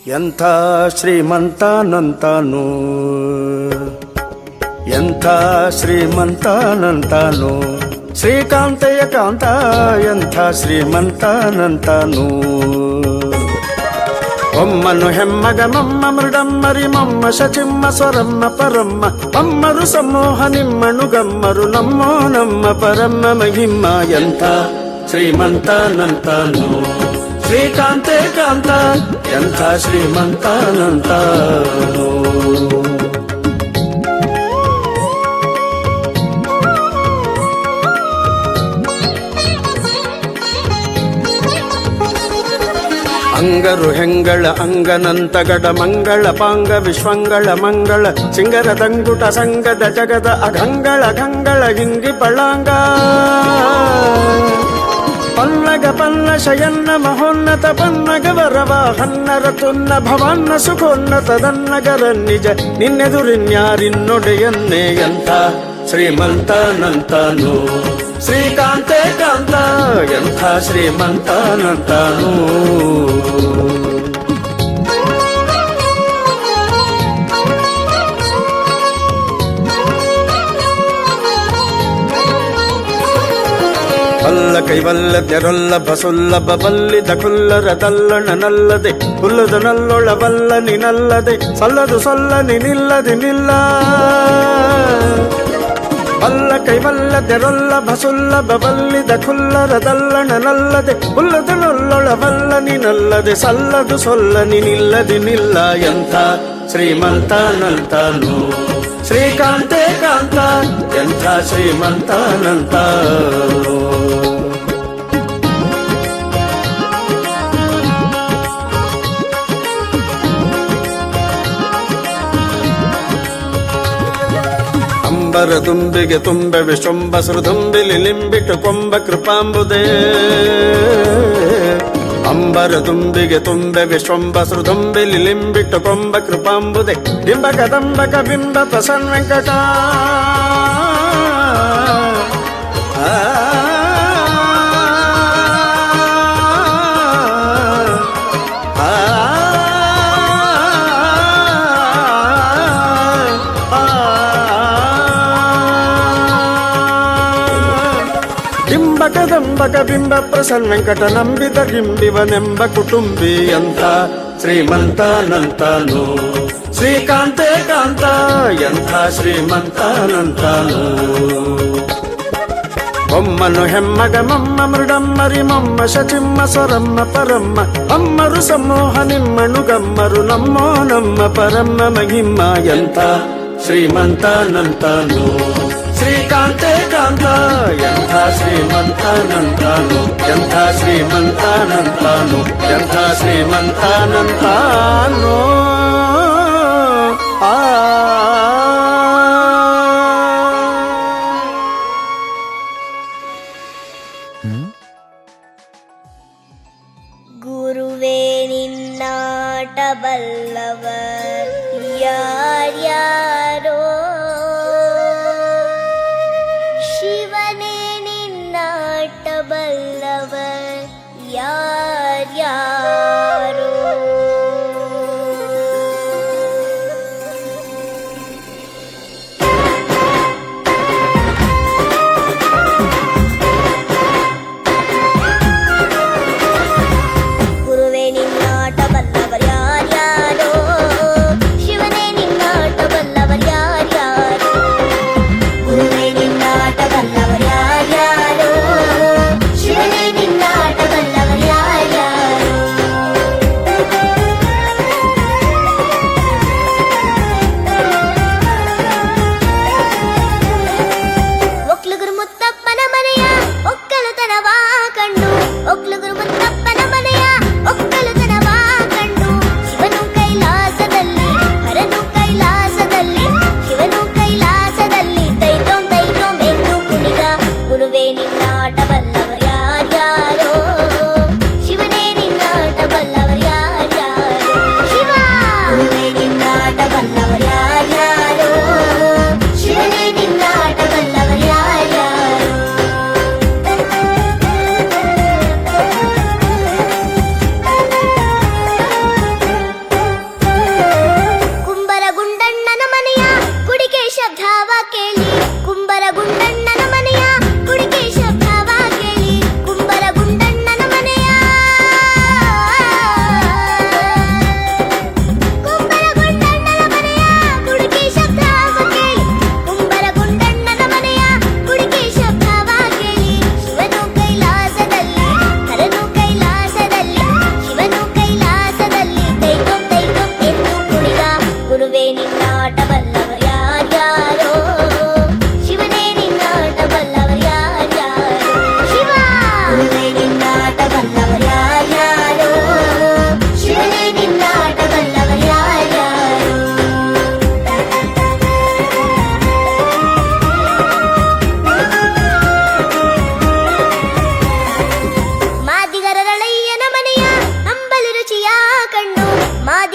ಎಂಥ ಶ್ರೀಮಂತನಂತಾನು, ಎಂಥ ಶ್ರೀಮಂತನಂತಾನು, ಶ್ರೀಕಾಂತಯ್ಯ ಕಾಂತ ಎಂಥ ಶ್ರೀಮಂತನಂತಾನು. ಒಮ್ಮನು ಹೆಮ್ಮಗ ಮಮ್ಮ ಮೃಡಮ್ಮರಿ ಮಮ್ಮ ಶಚಿಮ್ಮ ಸ್ವರಮ್ಮ ಪರಮ್ಮ ಮಮ್ಮರು ಸಮೂಹ ನಿಮ್ಮನು ಗಮ್ಮರು ನಮ್ಮೋ ನಮ್ಮ ಪರಮ್ಮ ಮಹಿಮ್ಮ. ಎಂಥ ಶ್ರೀಮಂತನಂತಾನು, ಶ್ರೀಕಾಂತೆ ಕಾಂತ ಎಂಥ ಶ್ರೀಮಂತನಂತಾನು. ಅಂಗರು ಹೆಂಗಳ ಅಂಗನಂತಗಡ ಮಂಗಳ ಪಾಂಗ ವಿಶ್ವಂಗಳ ಮಂಗಳ ಸಿಂಗರ ದಂಗುಟ ಸಂಗದ ಜಗದ ಅಗಂಗಳ ಗಂಗಳ ಹಿಂಗಿ ಪಳಾಂಗ ಪನ್ನಗ ಪನ್ನ ಶಯನ್ನ ಮಹೋನ್ನತ ಪನ್ನಗ ವರವ ಹನ್ನರ ತುನ್ನ ಭವನ್ನ ಸುಖೋನ್ನತ ದನ್ನಗರ ನಿಜ ನಿನ್ನೆದುರಿನ್ಯಾರಿನ್ನೊಡೆಯನ್ನೇ. ಎಂಥ ಶ್ರೀಮಂತನಂತಾನು, ಶ್ರೀಕಾಂತೆ ಕಾಂತ ಎಂಥ ಶ್ರೀಮಂತನಂತಾನು. ಬಲ್ಲ ಕೈವಲ್ಲದ್ಯರೊಲ್ಲ ಬಸುಲ್ಲಭ ಬಲ್ಲಿದ ಕುಲ್ಲರದಲ್ಲಣ ನಲ್ಲದೆ ಹುಲ್ಲದ ನಲ್ಲೊಳ ಬಲ್ಲ ನಿನಲ್ಲದೆ ಸಲ್ಲದು ಸೊಲ್ಲ ನಿನಿಲ್ಲದೆ ನಿಲ್ಲ. ಬಲ್ಲ ಕೈವಲ್ಲದ್ಯರೊಲ್ಲ ಬಸುಲ್ಲಭ ಬಲ್ಲಿದ ಕುಲ್ಲರದಲ್ಲಣ ನಲ್ಲದೆ ಹುಲ್ಲದ ನಲ್ಲೊಳ ಬಲ್ಲ ನಿನಲ್ಲದೆ ಸಲ್ಲದು ಸೊಲ್ಲ ನಿನಿಲ್ಲದೆ ನಿಲ್ಲ. ಎಂಥ ಶ್ರೀಮಂತನಂತಾನು, ಶ್ರೀಕಾಂತೆ ಕಾಂತ ಎಂಥ ಶ್ರೀಮಂತನಂತಾನು. ಅಂಬರ ತುಂಬಿಗೆ ತುಂಬೆ ವಿಶ್ವಂಬ ಸುರದುಂಬಿಲಿ ಲಿಂಬಿಟ್ಟು ಕೊಂಬ ಕೃಪಾಂಬುದೇ. ಅಂಬರ ತುಂಬಿಗೆ ತುಂಬೆ ವಿಶ್ವಂಬ ಸುರದುಂಬಿಲಿ ಲಿಂಬಿಟ್ಟು ಕೊಂಬ ಕೃಪಾಂಬುದೆ ಬಿಂಬ ಕದಂಬಕ ಬಿಂಬ ಪ್ರಸನ್ನ ವೆಂಕಟ. ಕದಂಬಕ ಬಿಂಬ ಪ್ರಸನ್ನ ವೆಂಕಟ ನಂಬಿದ ಗಿಂಬಿವನೆಂಬ ಕುಟುಂಬಿ. ಎಂಥ ಶ್ರೀಮಂತನಂತಾನು, ಶ್ರೀಕಾಂತೆ ಕಾಂತ ಎಂಥ ಶ್ರೀಮಂತನಂತಾನು. ಒಮ್ಮನು ಹೆಮ್ಮಗ ಮಮ್ಮ ಮೃಡಮ್ಮರಿ ಮಮ್ಮ ಶಚಿಮ್ಮ ಸ್ವರಮ್ಮ ಪರಮ್ಮ ಅಮ್ಮರು ಸಮೂಹ ನಿಮ್ಮನು ಗಮ್ಮರು ನಮ್ಮೋ ನಮ್ಮ ಪರಮ್ಮ ಮಹಿಮ್ಮ. ಎಂಥ ಶ್ರೀಮಂತನಂತಾನು, ಶ್ರೀಕಾಂತೆ ಕಾಂತ ಎಂಥ ಶ್ರೀಮಂತನಂತಾನು, ಎಂಥ ಶ್ರೀಮಂತನಂತಾನು, ಎಂಥ ಶ್ರೀಮಂತನಂತಾನು. ಗುರುವೇ ನಿನ್ನಾಟ ಬಲ್ಲವರ್ ಯಾರ್ಯಾರೋ, ಶಿವನೇ ನಿನ್ನಾಟ ಬಲ್ಲವರ್ ಯಾರ್ಯಾರೋ. ಗುರುವೇ ನಿನ್ನಾಟ ಬಲ್ಲವರ್ ಯಾರ್ಯಾರೋ, ಶಿವನೇ ನಿನ್ನಾಟ ಬಲ್ಲವರ್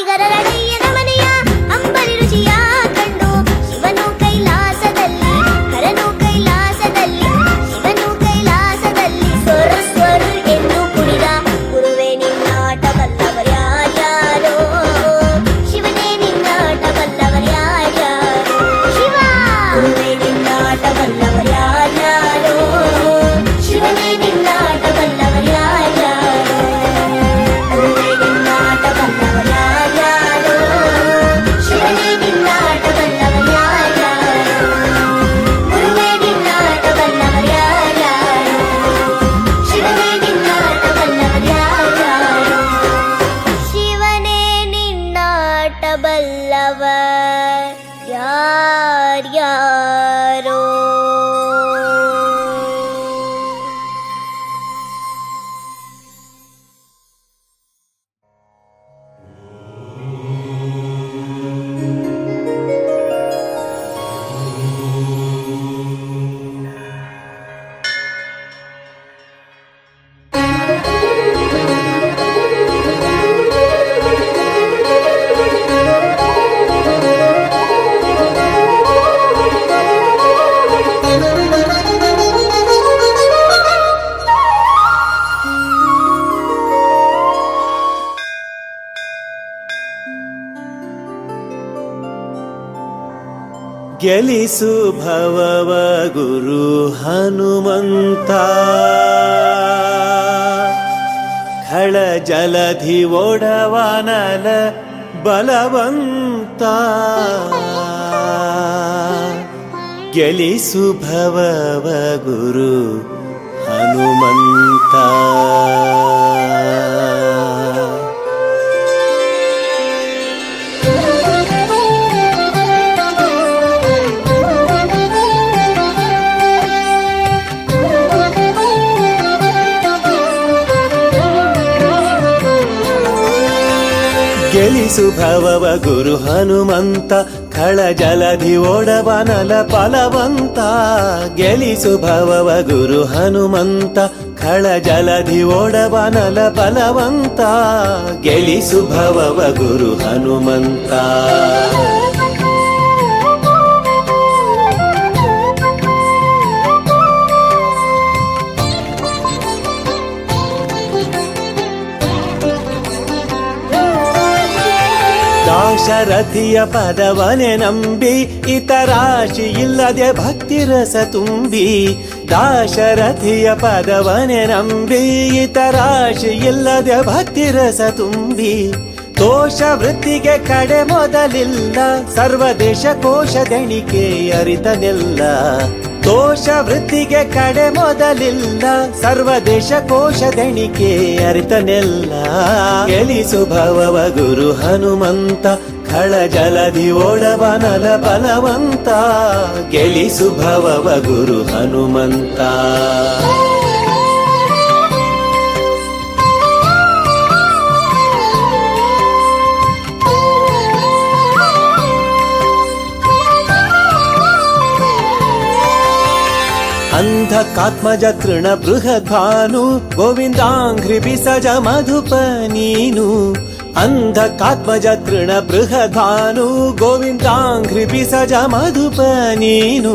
ಆದಿಗರರಯ್ಯನ ಮನೆಯ ಅಂಬಲಿ ರುಚಿಯ ಕಂಡು ಶಿವನು ಕೈಲಾಸದಲ್ಲಿ ಹರನು ಕೈಲಾಸದಲ್ಲಿ ಶಿವನು ಕೈಲಾಸದಲ್ಲಿ ಸ್ವರ ಸ್ವರ ಎಂದು ಕುಣಿದ ಗುರುವೇ ನಿನ್ನಾಟ ಬಲ್ಲವರ್ಯಾರ್ಯಾರೋ ಶಿವನೇ ನಿನ್ನಾಟ ಬಲ್ಲವರ್ಯಾರ್ಯಾರೋ ಶಿವ ಗುರುವೇ ನಿನ್ನಾಟ ಬಲ್ಲವರ್ಯಾರ್ಯಾರೋ ಶಿವನೇ ನಿನ್ನಾಟ ಬಲ್ಲವರ್ಯಾರ್ಯಾರೋ ಗುರುವೇ ನಿನ್ನಾಟ ಬಲ್ಲವರ್ಯಾರ್ಯಾರೋ ಶಿವನೇ ನಿನ್ನಾಟ ಬಲ್ಲವರ್ಯಾರ್ಯಾರೋ ಗುರುವೇ ನಿನ್ನಾಟ ಬಲ್ಲವರ್ಯಾರ್ಯಾರೋ ಶಿವನೇ ನಿನ್ನಾಟ ಬಲ್ಲವರ್ಯಾರ್ಯಾರೋ ಶಿವನೇ ನಿನ್ನಾಟ ಬಲ್ಲವರ್ ಯಾರ್ಯಾರೋ ಗೆಲಿಸು ಭವವ ಗುರು ಹನುಮಂತ ಖಳ ಜಲಧಿ ಓಡವನಲ ಬಲವಂತ ಗೆಲಿಸು ಭವವ ಗುರು ಹನುಮಂತ ಗೆಲಿಸು ಭವವ ಗುರು ಹನುಮಂತ ಖಳ ಜಲಧಿ ಓಡವನಲ ಫಲವಂತ ಗೆಲಿಸು ಭವವ ಗುರು ಹನುಮಂತ ಖಳ ಜಲಧಿ ಓಡವನಲ ಫಲವಂತ ಗೆಲಿಸು ಭವವ ಗುರು ಹನುಮಂತ ದಾಶರಥಿಯ ಪದವನೆ ನಂಬಿ ಇತರಾಶಿ ಇಲ್ಲದೆ ಭಕ್ತಿ ರಸ ತುಂಬಿ ದಾಶರಥಿಯ ಪದವನೆ ನಂಬಿ ಇತರಾಶಿ ಇಲ್ಲದೆ ಭಕ್ತಿ ರಸ ತುಂಬಿ ದೋಷ ವೃತ್ತಿಗೆ ಕಡೆ ಮೊದಲಿಲ್ಲ ಸರ್ವದೇಶ ಕೋಶದೆಣಿಕೆ ಅರಿತನೆಲ್ಲ ದೋಷ ವೃತ್ತಿಗೆ ಕಡೆ ಮೊದಲಿಲ್ಲ ಸರ್ವದೇಶ ಕೋಶದೆಣಿಕೆ ಅರಿತನೆಲ್ಲ ಗೆಲಿಸು ಭವವ ಗುರು ಹನುಮಂತ ಖಳ ಜಲಧಿ ಓಡವನಲ ಫಲವಂತ ಗೆಲಿಸು ಭವವ ಗುರು ಹನುಮಂತ ಅಂಧಕಾತ್ಮಜ ತೃಣ ಬೃಹದ್ಭಾನು ಗೋವಿಂದಾಂಘ್ರಿ ಬಿಸಜ ಮಧುಪ ನೀನು ಅಂಧಕಾತ್ಮಜ ತೃಣ ಬೃಹದ್ಭಾನು ಗೋವಿಂದಾಂಘ್ರಿ ಬಿಸಜ ಮಧುಪ ನೀನು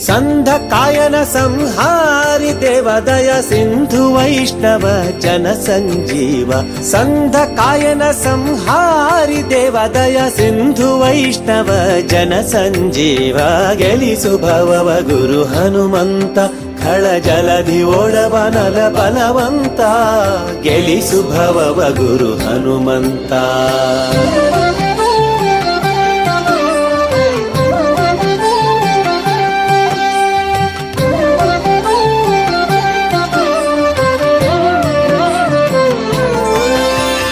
ಸಂಧ ಕಾಯನ ಸಂಹಾರಿ ದೇವದಯ ಸಿಂಧು ವೈಷ್ಣವ ಜನ ಸಂಜೀವ ಸಂಧ ಕಾಯನ ಸಂಹಾರಿ ದೇವದಯ ಸಿಂಧು ವೈಷ್ಣವ ಜನ ಸಂಜೀವ ಗೆಲಿಸು ಭವವ ಗುರು ಹನುಮಂತ ಖಳ ಜಲಧಿ ಓಡವನಲ ಫಲವಂತ ಗೆಲಿಸು ಭವವ ಗುರು ಹನುಮಂತ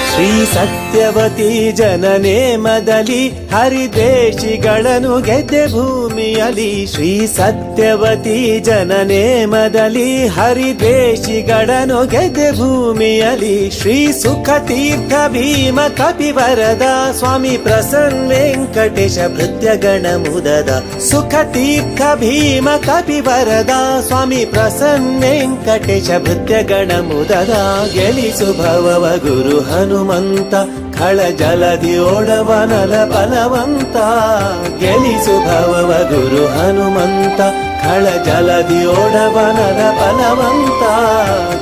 ಶ್ರೀ ಸತ್ಯವತಿ ಜನನೇ ಮದಲಿ ಹರಿದೇಶಿಗಳನ್ನು ಗೆದ್ದೆ ಭೂಮಿಯಲಿ ಶ್ರೀ ಸತ್ಯವತಿ ಜನನೇ ಮದಲಿ ಹರಿದೇಶಿಗಳನ್ನು ಗೆದ್ದೆ ಭೂಮಿಯಲಿ ಶ್ರೀ ಸುಖ ತೀರ್ಥ ಭೀಮ ಕಪಿವರದ ಸ್ವಾಮಿ ಪ್ರಸನ್ನ ವೆಂಕಟೇಶ ಭೃತ್ಯಗಣ ಮುದದ ಸುಖ ತೀರ್ಥ ಭೀಮ ಕಪಿವರದ ಸ್ವಾಮಿ ಪ್ರಸನ್ನ ವೆಂಕಟೇಶ ಭೃತ್ಯಗಣ ಮುದದ ಗೆಲಿಸು ಭವವ ಗುರು ಹನುಮಂತ ಖಳ ಜಲದಿ ಓಡವನಲ ಫಲವಂತ ಗೆಲಿಸು ಭವವ ಗುರು ಹನುಮಂತ ಖಳ ಜಲದಿ ಓಡವನಲ ಫಲವಂತ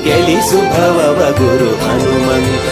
ಗೆಲಿಸು ಭವವ ಗುರು ಹನುಮಂತ.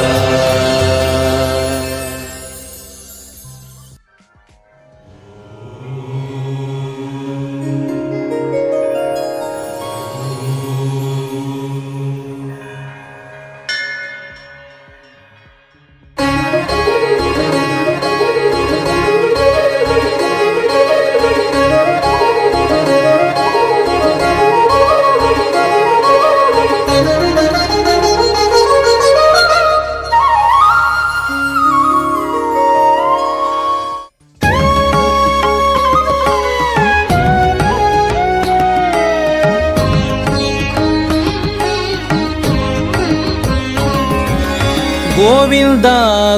ಗೋವಿಂದ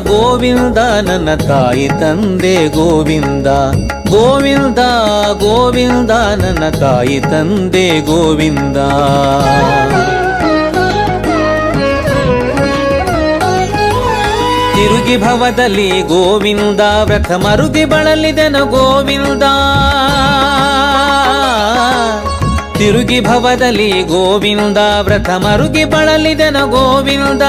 ಗೋವಿಂದ ನನ್ನ ತಾಯಿ ತಂದೆ ಗೋವಿಂದ, ಗೋವಿಂದ ಗೋವಿಂದ ನನ್ನ ತಾಯಿ ತಂದೆ ಗೋವಿಂದ. ತಿರುಗಿ ಭವದಲ್ಲಿ ಗೋವಿಂದ ವ್ರತ ಮರುಗಿ ಬಳಲಿದೆನು ಗೋವಿಂದ. ತಿರುಗಿ ಭವದಲ್ಲಿ ಗೋವಿಂದ ವ್ರತ ಮರುಗಿ ಬಳಲಿದೆನು ಗೋವಿಂದ.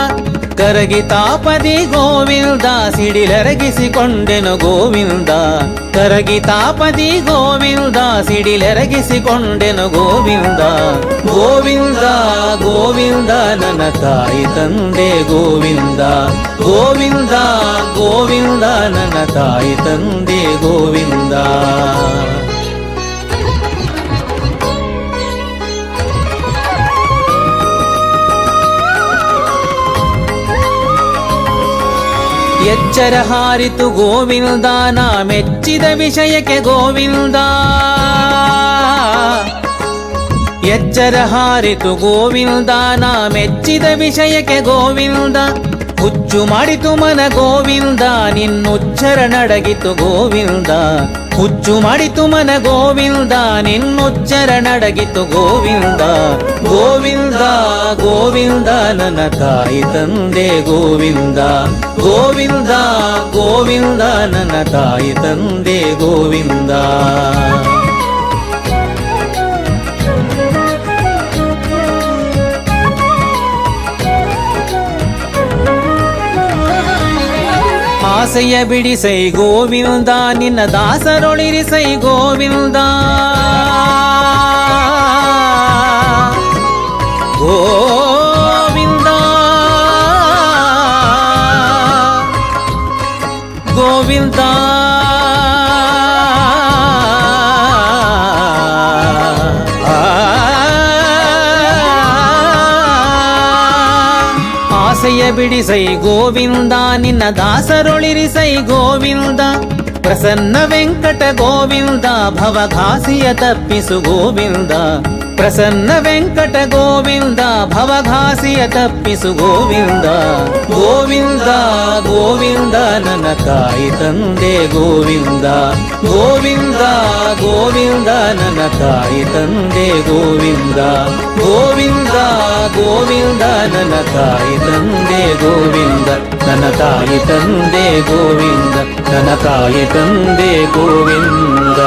ಕರಗಿ ತಾಪದಿ ಗೋವಿಂದ ಸಿಡಿಲೆರಗಿಸಿಕೊಂಡೆನು ಗೋವಿಂದ. ಕರಗಿ ತಾಪದಿ ಗೋವಿಂದ ಸಿಡಿಲೆರಗಿಸಿಕೊಂಡೆನು ಗೋವಿಂದ. ಗೋವಿಂದ ಗೋವಿಂದ ನನ್ನ ತಾಯಿ ತಂದೆ ಗೋವಿಂದ, ಗೋವಿಂದ ಗೋವಿಂದ ನನ್ನ ತಾಯಿ ತಂದೆ ಗೋವಿಂದ. ಎಚ್ಚರ ಹಾರಿತು ಗೋವಿಂದ ನಾ ಮೆಚ್ಚಿದ ವಿಷಯಕ್ಕೆ ಗೋವಿಂದ. ಎಚ್ಚರ ಹಾರಿತು ಗೋವಿಂದ ನಾ ಮೆಚ್ಚಿದ ವಿಷಯಕ್ಕೆ ಗೋವಿಂದ. ಹುಚ್ಚು ಮಾಡಿತು ಮನ ಗೋವಿಂದ ನಿನ್ನುಚ್ಚರ ನಡಗಿತು ಗೋವಿಂದ. ಹುಚ್ಚು ಮಾಡಿತು ಮನ ಗೋವಿಂದ ನಿನ್ನುಚ್ಚರ ನಡಗಿತು ಗೋವಿಂದ. ಗೋವಿಂದ ಗೋವಿಂದ ನನ್ನ ತಾಯಿ ತಂದೆ ಗೋವಿಂದ, ಗೋವಿಂದ ಗೋವಿಂದ ನನ್ನ ತಾಯಿ ತಂದೆ ಗೋವಿಂದ. ಆಸೆಯ ಬಿಡಿಸೈ ಗೋವಿಂದ ನಿನ್ನ ದಾಸರೊಳಿರಿಸೈ ಗೋವಿಂದ. ಗೋವಿಂದ ಗೋವಿಂದ ಆಸೆಯ ಬಿಡಿಸೈ ಗೋವಿಂದ ನಿನ್ನ ದಾಸರೊಳಿರಿಸೈ ಗೋವಿಂದ. ಪ್ರಸನ್ನ ವೆಂಕಟ ಗೋವಿಂದ ಭವಘಾಸಿಯ ತಪ್ಪಿಸು ಗೋವಿಂದ. ಪ್ರಸನ್ನ ವೆಂಕಟ ಗೋವಿಂದ ಭವಘಾಸಿಯ ತಪ್ಪಿಸು ಗೋವಿಂದ. ಗೋವಿಂದ ಗೋವಿಂದ ನನ್ನ ತಾಯಿ ತಂದೆ ಗೋವಿಂದ, ಗೋವಿಂದ ಗೋವಿಂದ ನನ್ನ ತಾಯಿ ತಂದೆ ಗೋವಿಂದ. ಗೋವಿಂದ ಗೋವಿಂದ ನನ್ನ ತಾಯಿ ತಂದೆ ಗೋವಿಂದ, ನನ್ನ ತಾಯಿ ತಂದೆ ಗೋವಿಂದ, ನನ್ನ ತಾಯಿ ತಂದೆ ಗೋವಿಂದ.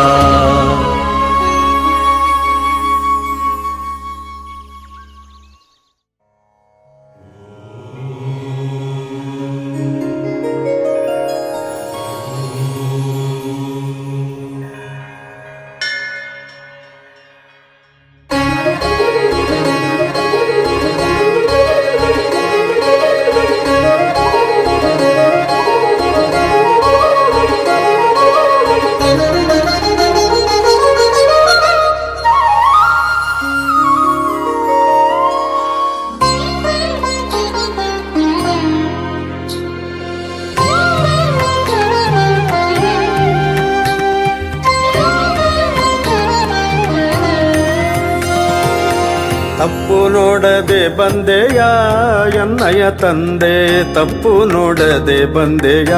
ತಪ್ಪು ನೋಡದೆ ಬಂದೆಯ ಎನ್ನಯ ತಂದೆ, ತಪ್ಪು ನೋಡದೆ ಬಂದೆಯ.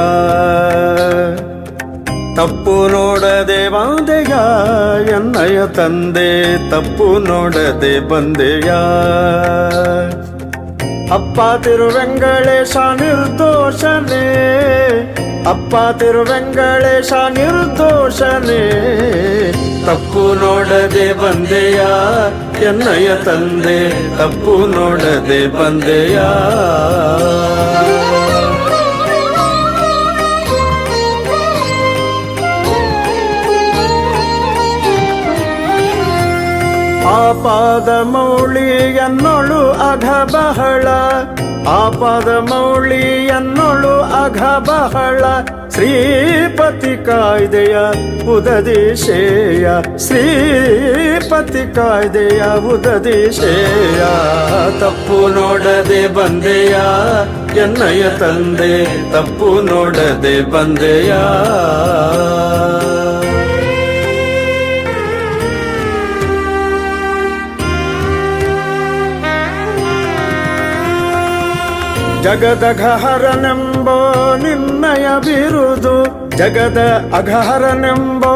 ತಪ್ಪು ನೋಡದೆ ಬಂದೆಯ ಎನ್ನಯ ತಂದೆ, ತಪ್ಪು ನೋಡದೆ ಬಂದೆಯ. ಅಪ್ಪ ತಿರುವೆಂಗಳೇಶ ನಿರ್ದೋಷನೇ, ಅಪ್ಪ ತಿರುವೆಂಗಳೇಶ ನಿರ್ದೋಷನೇ. ತಪ್ಪು ನೋಡದೆ ಬಂದೆಯ ಎನ್ನಯ ತಂದೆ, ತಪ್ಪು ನೋಡದೆ ಬಂದೆಯ. ಆಪಾದ ಮೌಳಿ ಎನ್ನೊಳು ಅಘ ಬಹಳ, ಆಪಾದ ಮೌಳಿ ಎನ್ನೊಳು ಅಘ ಬಹಳ. ಶ್ರೀಪತಿ ಕಾಯ್ದೆಯ ಉದದಿಶೇಯ, ಶ್ರೀಪತಿ ಕಾಯ್ದೆಯ ಉದದಿಶೇಯ. ತಪ್ಪು ನೋಡದೆ ಬಂದೆಯ ಎನ್ನಯ ತಂದೆ, ತಪ್ಪು ನೋಡದೆ ಬಂದೆಯ. ಜಗದ ಅಘಹರನೆಂಬೋ ನಿನ್ನಯ ಬಿರುದು, ಜಗದ ಅಘಹರನೆಂಬೋ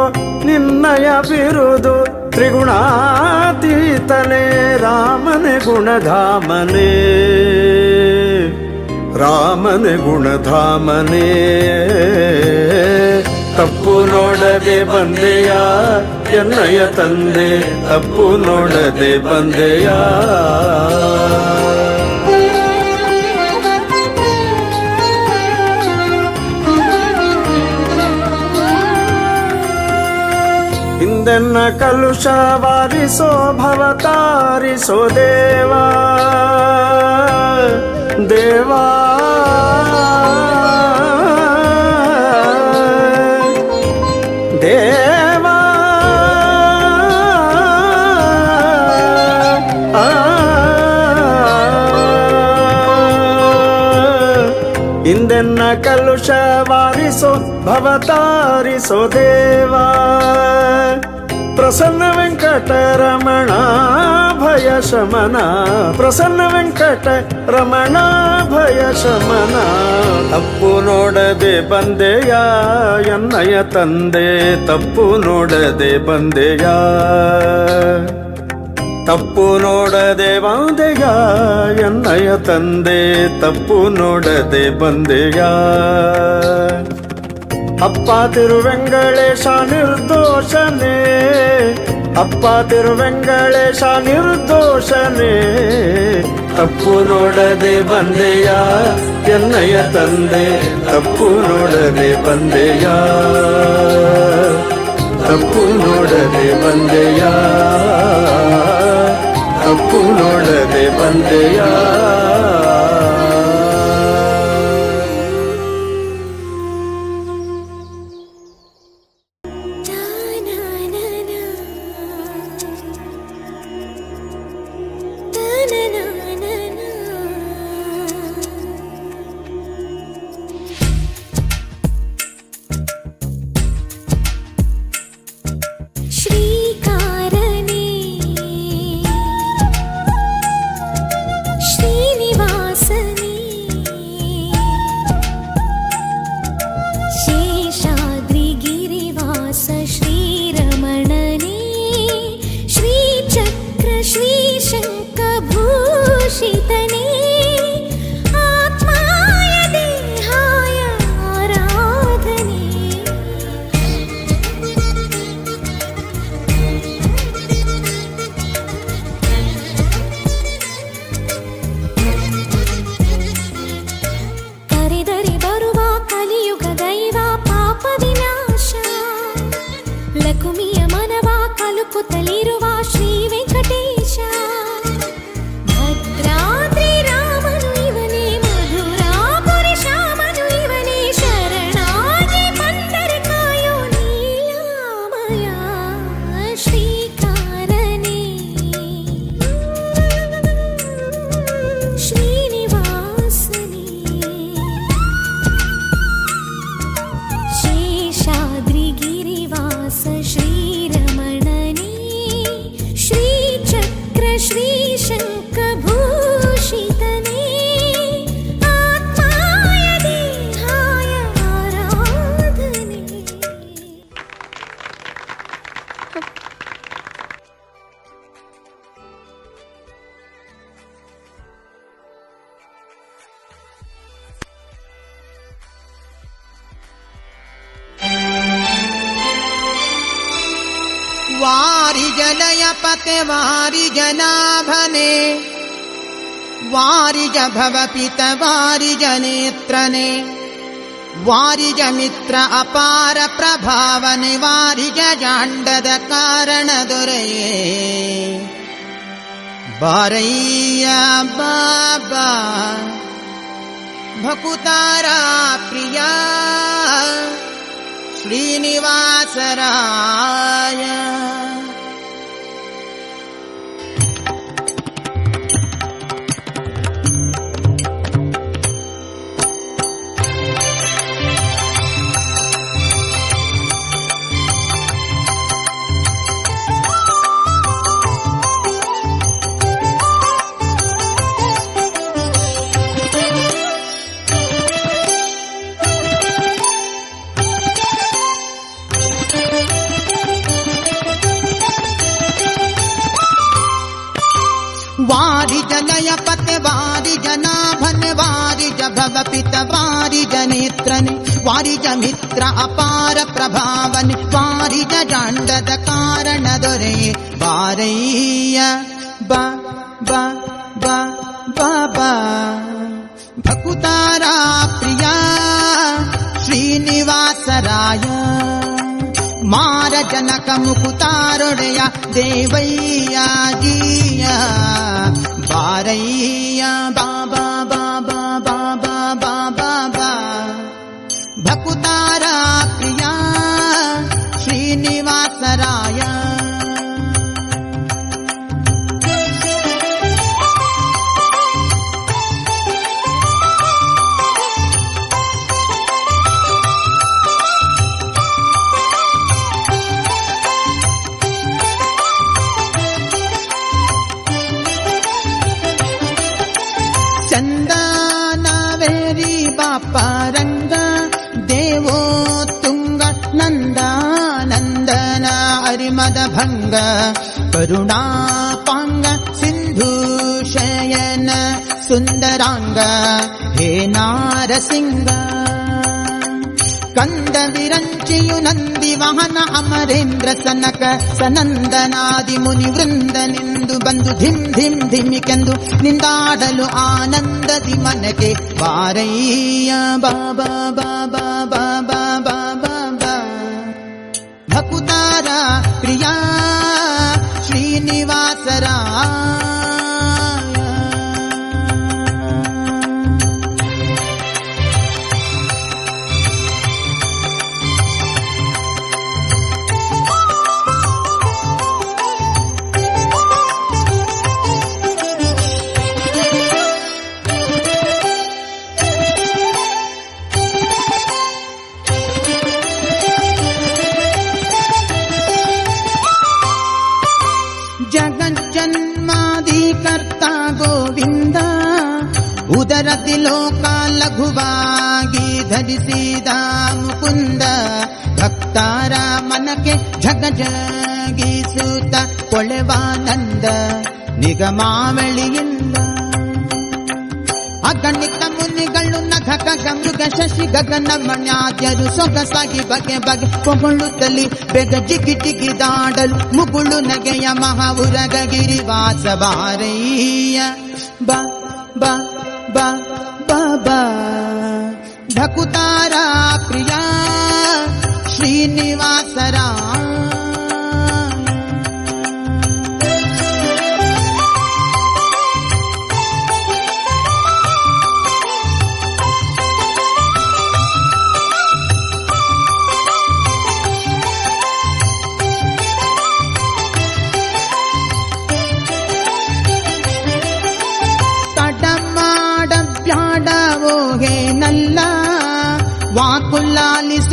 ನಿನ್ನಯ ಬಿರುದು. ತ್ರಿಗುಣಾತೀತನೇ ರಾಮನೆ ಗುಣಧಾಮನೇ, ರಾಮನೆ ಗುಣಧಾಮನೇ. ತಪ್ಪು ನೋಡದೆ ಬಂದೆಯ ಎನ್ನಯ ತಂದೆ, ತಪ್ಪು ನೋಡದೆ ಬಂದೆಯ. ಹಿಂದೆನ್ನ ಕಲುಷ ವಾರಿಸೋ ಭವತಾರಿಸೋ ದೇವಾ, ದೇವಾ. ದೇವಾ ಹಿಂದೆನ್ನ ಕಲುಷ ವಾರಿಸೋ ಭವತಾರಿಸೋ ದೇವಾ. ಪ್ರಸನ್ನ ವೆಂಕಟರಮಣ ಭಯ ಶಮನ, ಪ್ರಸನ್ನ ವೆಂಕಟರಮಣ ಭಯ ಶಮನ. ತಪ್ಪು ನೋಡದೆ ಬಂದೆಯ ಎನ್ನಯ ತಂದೆ, ತಪ್ಪು ನೋಡದೆ ಬಂದೆಯ. ತಪ್ಪು ನೋಡದೆ ಬಂದೆಯ ಎನ್ನಯ ತಂದೆ, ತಪ್ಪು ನೋಡದೆ ಬಂದೆಯ. ಅಪ್ಪ ತಿರುವೆಂಗಳೇಶ ನಿರ್ದೋಷನೇ, ಅಪ್ಪ ತಿರುವೆಂಗಳೇಶ ನಿರ್ದೋಷನೇ. ತಪ್ಪು ನೋಡದೆ ಬಂದೆಯ ಎನ್ನಯ ತಂದೆ, ತಪ್ಪು ನೋಡದೆ ಬಂದೆಯ, ತಪ್ಪು ನೋಡದೆ ಬಂದೆಯ, ತಪ್ಪು ನೋಡದೆ ಬಂದೆಯ. ಶೇಷಾದ್ರಿಗಿರಿವಾಸ ಶ್ರೀರಮಣನೇ ವಾರಿ ಜಲಯ ಪತೆ ವಾರಿ ಜನಾಭನೆ ವಾರಿಜ ಭವಪಿತ ವಾರಿಜ ನೇತ್ರನೆ ವಾರಿಜ ಮಿತ್ರ ಅಪಾರ ಪ್ರಭಾವನೆ ವಾರಿಜ ಜಾಂಡದ ಕಾರಣ ದೊರೆಯೇ ಬಾರಯ್ಯ ಬಾಬಾ ಭಕುತಾರ ಪ್ರಿಯ ಶ್ರೀನಿವಾಸರಾಯ ವಾರಿಜ ನಯಪತೆ ವಾರಿಜ ನಾಭನೆ ವಾರಿಜ ಭವಪಿತ ವಾರಿಜ ನೇತ್ರನೆ ವಾರಿಜ ಮಿತ್ರ ಅಪಾರ ಪ್ರಭಾವನೆ ವಾರಿಜ ಜಾಂಡದ ಕಾರಣ ದೊರೆಯೇ ಬಾರಯ್ಯ ಬಾ ಬಾ ಬಾ ಬಾಬಾ ಭಕುತಾರ ಪ್ರಿಯ ಶ್ರೀನಿವಾಸರಾಯ ಮಾರ ಜನಕ ಮುಕುತಾರೊಡೆಯ ದೇವಯ್ಯ ಜಿಯ ಬಾರಯ್ಯ ಬಾಬಾ ಬಾಬಾ ಬಾಬಾ ಬಾಬಾ ಬಾ ಭಕುತಾರ ಪ್ರಿಯ ಶ್ರೀನಿವಾಸರಾಯ ಚಂದನವೇರಿ ಬಾಪರಂಗ ದೇವೋ ತುಂಗ ನಂದನಂದನ ಹರಿಮದ ಭಂಗ ಕರುಣಾಪಾಂಗ ಸಿಂಧು ಶಯನ ಸುಂದರಾಂಗ ಹೇ ನಾರಸಿಂಗ ಕಂದ ವಿರಂಚಿಯು ನಂದಿ ವಾಹನ ಅಮರೇಂದ್ರ ಸನಕ ಸನಂದನಾದಿ ಮುನಿ ವೃಂದನೆಂದು ಬಂದು ಧಿಮ್ ಧಿಮ್ ಧಿಮಿಕೆಂದು ನಿಂದಾಡಲು ಆನಂದದಿ ಮನಗೆ ಬಾರಯ್ಯ ಬಾಬಾ ಬಾಬಾ ಬಾಬಾ ಬಾಬಾ ಬಾ ಭಕುತಾರ ಪ್ರಿಯ ಶ್ರೀನಿವಾಸರಾಯ ಜಗಜ್ಜನ್ಮಾದಿಕರ್ತ ಗೋವಿಂದ ಉದರದಿ ಲೋಕ ಲಘುವಾಗಿ ಧರಿಸಿದ ಮುಕುಂದ ಭಕ್ತರ ಮನಕ್ಕೆ ಜಗ ಜಗಿಸುತ್ತ ಕೊಳೆವಾನಂದ ನಿಗಮಾವಳಿಯಿಂದ ಅಗಣಿತ ಮುನಿಗಳು ನಖ ಖಗ ಮೃಗ ಶಶಿ ಗಗನ ಮಣ್ಯಾದ್ಯರು ಸೊಗಸಾಗಿ ಬಗೆ ಬಗೆ ಕೊಂಗೊಳ್ಳುತ್ತಲಿ ಬೆಗ ಜಿಗಿ ಜಿಗಿದಾಡಲು ಮುಗುಳು ನಗೆಯ ಮಹಾವುರಗ ಗಿರಿವಾಸ ಬಾರಯ್ಯ ಬಾ ಬಾ ಬಾ ಬಾಬಾ ಭಕುತಾರ ಪ್ರಿಯ ಶ್ರೀನಿವಾಸರಾಯ ನಲ್ಲ ವಾಕುಲಾಲಿಸೆನ್ನೊಡೆಯ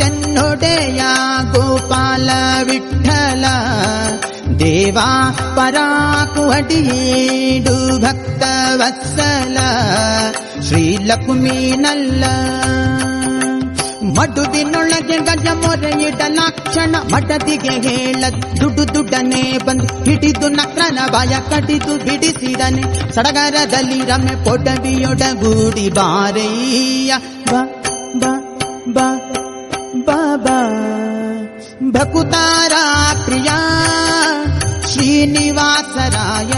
ಗೋಪಾಲ ವಿಠಲ ದೇವಾ ಪರಾಕು ಅಡಿಯೇಡು ಭಕ್ತ ವತ್ಸಲ ಶ್ರೀಲಕ್ಷ್ಮೀ ನಲ್ಲ ಮಡುದಿನೊಳಗೆ ಗಜ ಮೊರೆಯಿಡಲಾಕ್ಷಣ ಮಡದಿಗೆ ಹೇಳ ದುಡ್ಡನೆ ಬಂದು ಹಿಡಿದು ನಕ್ರನ ಬಾಯ ಕಡಿದು ಬಿಡಿಸಿದನೆ ಸಡಗರದಲ್ಲಿ ರಮೆ ಪೊಡವಿಯೊಡಗೂಡಿ ಬಾರಯ್ಯ ಬಾ ಬಾ ಬಾ ಬಾಬಾ भकुतारा प्रिया श्रीनिवासराय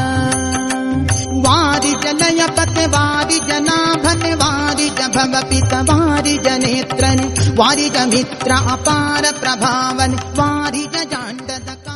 वारि जनय पते वारि जनाभन वारि जभव पित वारि जनेत्रन वारि जमित्र अपार प्रभावन वारि जांडद